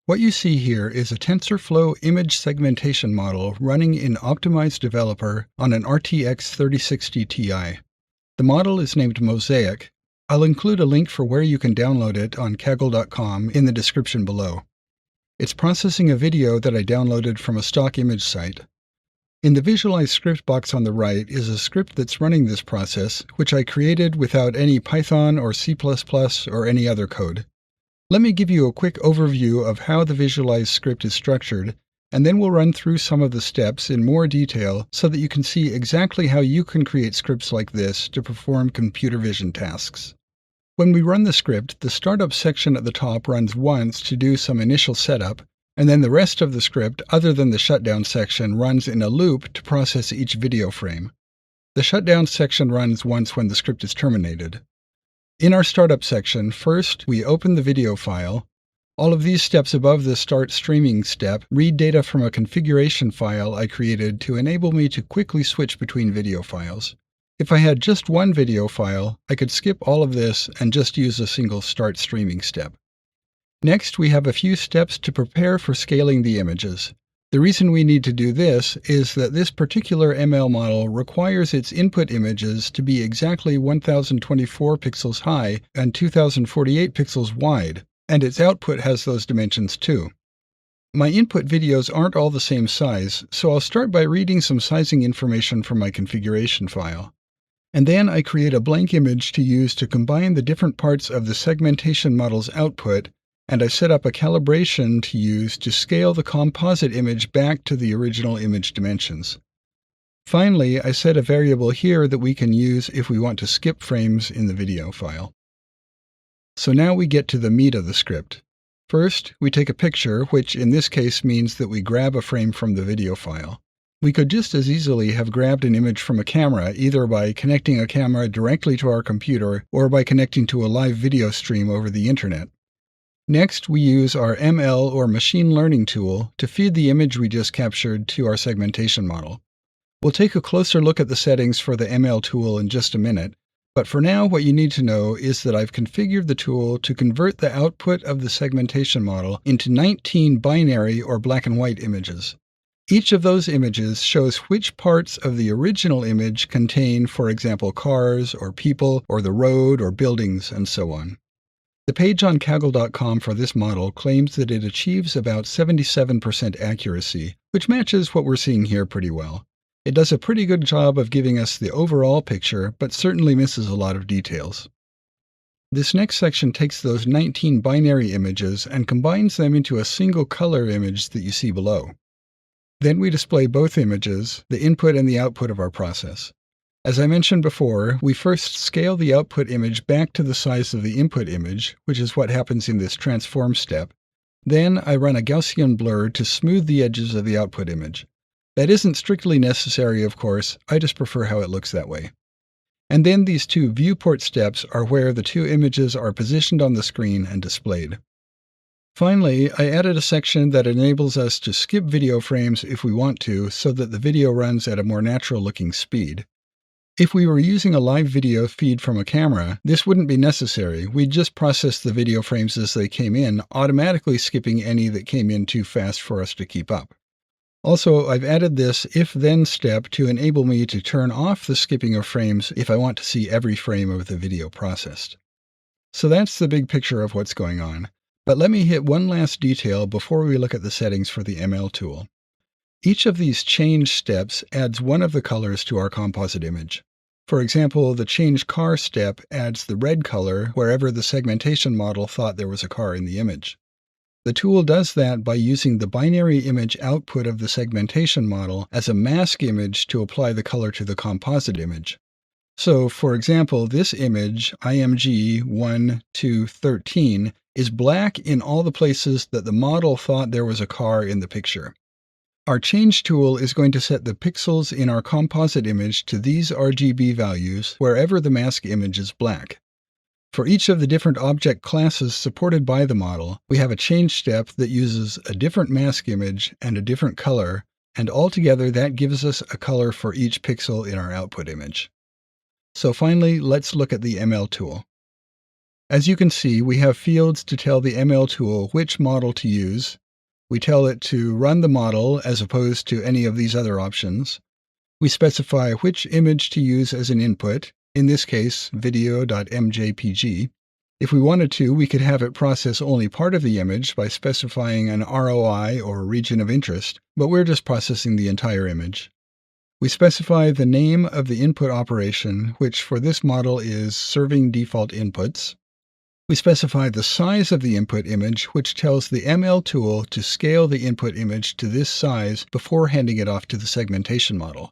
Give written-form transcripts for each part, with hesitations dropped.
What you see here is a TensorFlow image segmentation model running in OptimEyes Developer on an RTX 3060 Ti. The model is named MOSAIC. I'll include a link for where you can download it on Kaggle.com in the description below. It's processing a video that I downloaded from a stock image site. In the Visualize script box on the right is a script that's running this process, which I created without any Python or C++ or any other code. Let me give you a quick overview of how the Visualize script is structured, and then we'll run through some of the steps in more detail so that you can see exactly how you can create scripts like this to perform computer vision tasks. When we run the script, the startup section at the top runs once to do some initial setup, and then the rest of the script, other than the shutdown section, runs in a loop to process each video frame. The shutdown section runs once when the script is terminated. In our startup section, first we open the video file. All of these steps above the Start Streaming step read data from a configuration file I created to enable me to quickly switch between video files. If I had just one video file, I could skip all of this and just use a single Start Streaming step. Next, we have a few steps to prepare for scaling the images. The reason we need to do this is that this particular ML model requires its input images to be exactly 1024 pixels high and 2048 pixels wide, and its output has those dimensions too. My input videos aren't all the same size, so I'll start by reading some sizing information from my configuration file. And then I create a blank image to use to combine the different parts of the segmentation model's output, and I set up a calibration to use to scale the composite image back to the original image dimensions. Finally, I set a variable here that we can use if we want to skip frames in the video file. So now we get to the meat of the script. First, we take a picture, which in this case means that we grab a frame from the video file. We could just as easily have grabbed an image from a camera, either by connecting a camera directly to our computer or by connecting to a live video stream over the internet. Next, we use our ML or machine learning tool to feed the image we just captured to our segmentation model. We'll take a closer look at the settings for the ML tool in just a minute, but for now what you need to know is that I've configured the tool to convert the output of the segmentation model into 19 binary or black and white images. Each of those images shows which parts of the original image contain, for example, cars or people or the road or buildings and so on. The page on Kaggle.com for this model claims that it achieves about 77% accuracy, which matches what we're seeing here pretty well. It does a pretty good job of giving us the overall picture, but certainly misses a lot of details. This next section takes those 19 binary images and combines them into a single color image that you see below. Then we display both images, the input and the output of our process. As I mentioned before, we first scale the output image back to the size of the input image, which is what happens in this transform step. Then I run a Gaussian blur to smooth the edges of the output image. That isn't strictly necessary, of course, I just prefer how it looks that way. And then these two viewport steps are where the two images are positioned on the screen and displayed. Finally, I added a section that enables us to skip video frames if we want to, so that the video runs at a more natural-looking speed. If we were using a live video feed from a camera, this wouldn't be necessary. We'd just process the video frames as they came in, automatically skipping any that came in too fast for us to keep up. Also, I've added this if-then step to enable me to turn off the skipping of frames if I want to see every frame of the video processed. So that's the big picture of what's going on. But let me hit one last detail before we look at the settings for the ML tool. Each of these change steps adds one of the colors to our composite image. For example, the Change Car step adds the red color wherever the segmentation model thought there was a car in the image. The tool does that by using the binary image output of the segmentation model as a mask image to apply the color to the composite image. So, for example, this image, IMG 1, 2, 13, is black in all the places that the model thought there was a car in the picture. Our Change tool is going to set the pixels in our composite image to these RGB values wherever the mask image is black. For each of the different object classes supported by the model, we have a change step that uses a different mask image and a different color, and altogether that gives us a color for each pixel in our output image. So finally, let's look at the ML tool. As you can see, we have fields to tell the ML tool which model to use. We tell it to run the model as opposed to any of these other options. We specify which image to use as an input, in this case, video.mjpg. If we wanted to, we could have it process only part of the image by specifying an ROI or region of interest, but we're just processing the entire image. We specify the name of the input operation, which for this model is serving default inputs. We specify the size of the input image, which tells the ML tool to scale the input image to this size before handing it off to the segmentation model.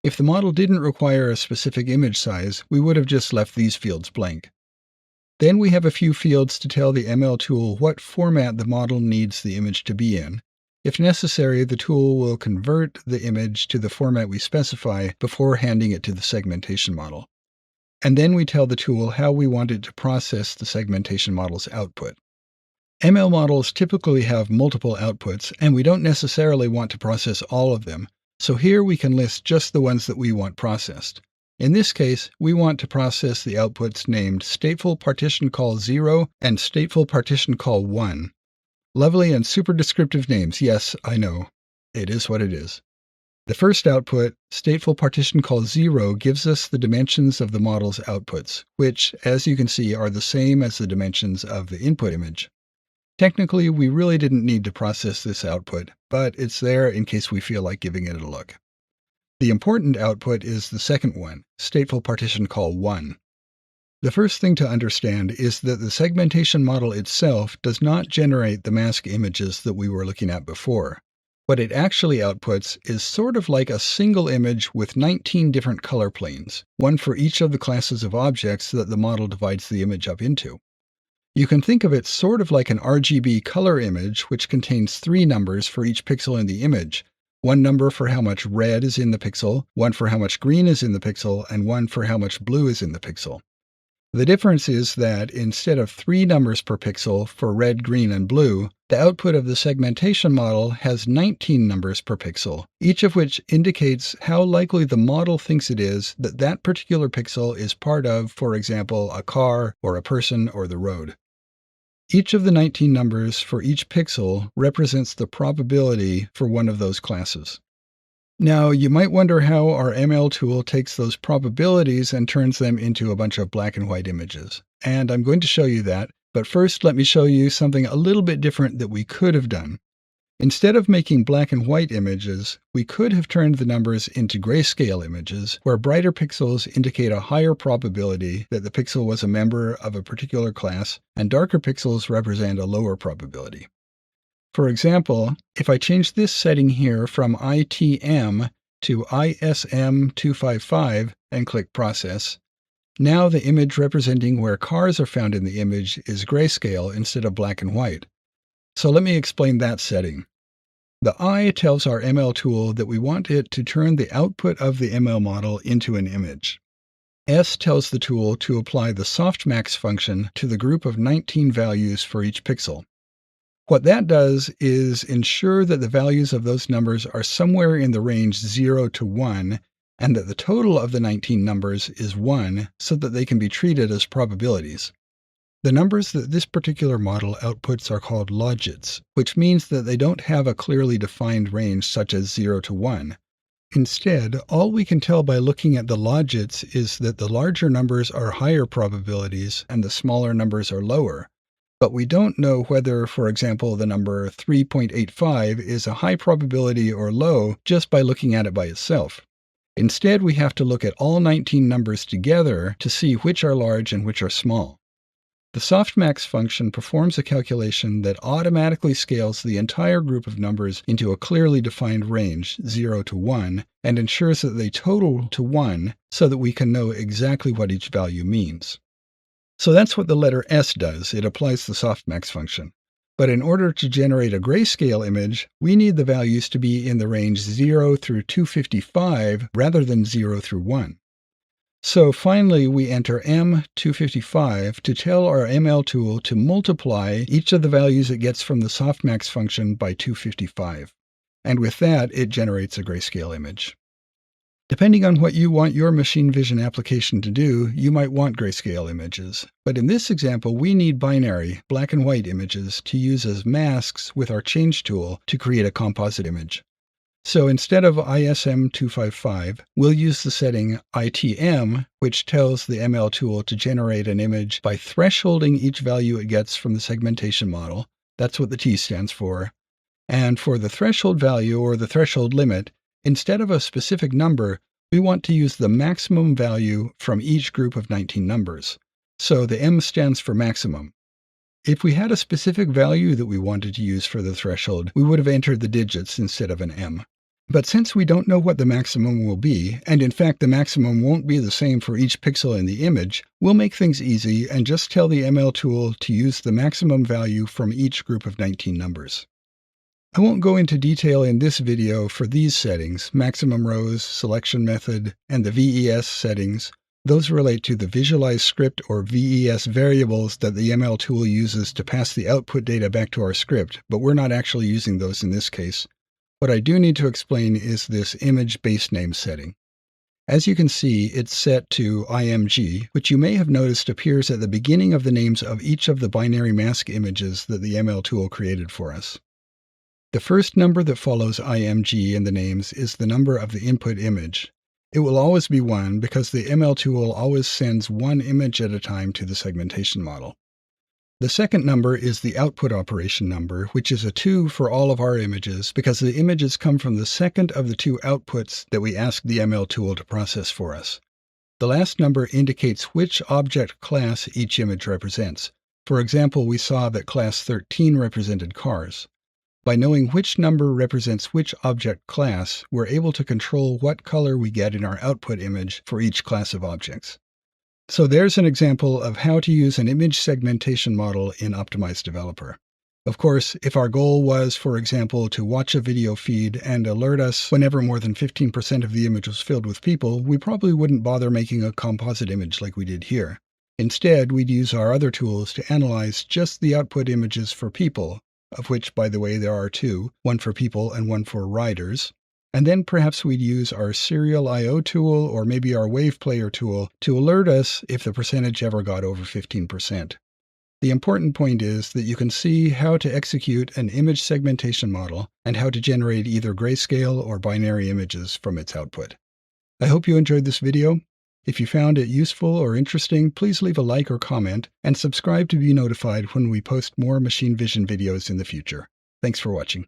If the model didn't require a specific image size, we would have just left these fields blank. Then we have a few fields to tell the ML tool what format the model needs the image to be in. If necessary, the tool will convert the image to the format we specify before handing it to the segmentation model. And then we tell the tool how we want it to process the segmentation model's output. ML models typically have multiple outputs, and we don't necessarily want to process all of them, so here we can list just the ones that we want processed. In this case, we want to process the outputs named stateful partition call 0 and stateful partition call 1. Lovely and super descriptive names, yes, I know. It is what it is. The first output, stateful partition call 0, gives us the dimensions of the model's outputs, which, as you can see, are the same as the dimensions of the input image. Technically, we really didn't need to process this output, but it's there in case we feel like giving it a look. The important output is the second one, stateful partition call 1. The first thing to understand is that the segmentation model itself does not generate the mask images that we were looking at before. What it actually outputs is sort of like a single image with 19 different color planes, one for each of the classes of objects that the model divides the image up into. You can think of it sort of like an RGB color image, which contains 3 numbers for each pixel in the image. One number for how much red is in the pixel, one for how much green is in the pixel, and one for how much blue is in the pixel. The difference is that instead of 3 numbers per pixel for red, green, and blue, the output of the segmentation model has 19 numbers per pixel, each of which indicates how likely the model thinks it is that that particular pixel is part of, for example, a car or a person or the road. Each of the 19 numbers for each pixel represents the probability for one of those classes. Now, you might wonder how our ML tool takes those probabilities and turns them into a bunch of black and white images. And I'm going to show you that, but first let me show you something a little bit different that we could have done. Instead of making black and white images, we could have turned the numbers into grayscale images, where brighter pixels indicate a higher probability that the pixel was a member of a particular class, and darker pixels represent a lower probability. For example, if I change this setting here from ITM to ISM255 and click Process, now the image representing where cars are found in the image is grayscale instead of black and white. So let me explain that setting. The I tells our ML tool that we want it to turn the output of the ML model into an image. S tells the tool to apply the softmax function to the group of 19 values for each pixel. What that does is ensure that the values of those numbers are somewhere in the range 0 to 1, and that the total of the 19 numbers is 1, so that they can be treated as probabilities. The numbers that this particular model outputs are called logits, which means that they don't have a clearly defined range such as 0 to 1. Instead, all we can tell by looking at the logits is that the larger numbers are higher probabilities and the smaller numbers are lower. But we don't know whether, for example, the number 3.85 is a high probability or low just by looking at it by itself. Instead, we have to look at all 19 numbers together to see which are large and which are small. The softmax function performs a calculation that automatically scales the entire group of numbers into a clearly defined range, 0 to 1, and ensures that they total to 1 so that we can know exactly what each value means. So that's what the letter S does. It applies the softmax function. But in order to generate a grayscale image, we need the values to be in the range 0 through 255 rather than 0 through 1. So finally, we enter M255 to tell our ML tool to multiply each of the values it gets from the softmax function by 255. And with that, it generates a grayscale image. Depending on what you want your machine vision application to do, you might want grayscale images. But in this example, we need binary, black and white images to use as masks with our change tool to create a composite image. So instead of ISM255, we'll use the setting ITM, which tells the ML tool to generate an image by thresholding each value it gets from the segmentation model. That's what the T stands for. And for the threshold value or the threshold limit, instead of a specific number, we want to use the maximum value from each group of 19 numbers. So the M stands for maximum. If we had a specific value that we wanted to use for the threshold, we would have entered the digits instead of an M. But since we don't know what the maximum will be, and in fact the maximum won't be the same for each pixel in the image, we'll make things easy and just tell the ML tool to use the maximum value from each group of 19 numbers. I won't go into detail in this video for these settings, maximum rows, selection method, and the VES settings. Those relate to the visualize script or VES variables that the ML tool uses to pass the output data back to our script, but we're not actually using those in this case. What I do need to explain is this image base name setting. As you can see, it's set to IMG, which you may have noticed appears at the beginning of the names of each of the binary mask images that the ML tool created for us. The first number that follows IMG in the names is the number of the input image. It will always be 1 because the ML tool always sends one image at a time to the segmentation model. The second number is the output operation number, which is a 2 for all of our images because the images come from the second of the two outputs that we ask the ML tool to process for us. The last number indicates which object class each image represents. For example, we saw that class 13 represented cars. By knowing which number represents which object class, we're able to control what color we get in our output image for each class of objects. So there's an example of how to use an image segmentation model in OptimEyes Developer. Of course, if our goal was, for example, to watch a video feed and alert us whenever more than 15% of the image was filled with people, we probably wouldn't bother making a composite image like we did here. Instead, we'd use our other tools to analyze just the output images for people, of which, by the way, there are 2, one for people and one for riders. And then perhaps we'd use our serial I/O tool or maybe our wave player tool to alert us if the percentage ever got over 15%. The important point is that you can see how to execute an image segmentation model and how to generate either grayscale or binary images from its output. I hope you enjoyed this video. If you found it useful or interesting, please leave a like or comment and subscribe to be notified when we post more machine vision videos in the future. Thanks for watching.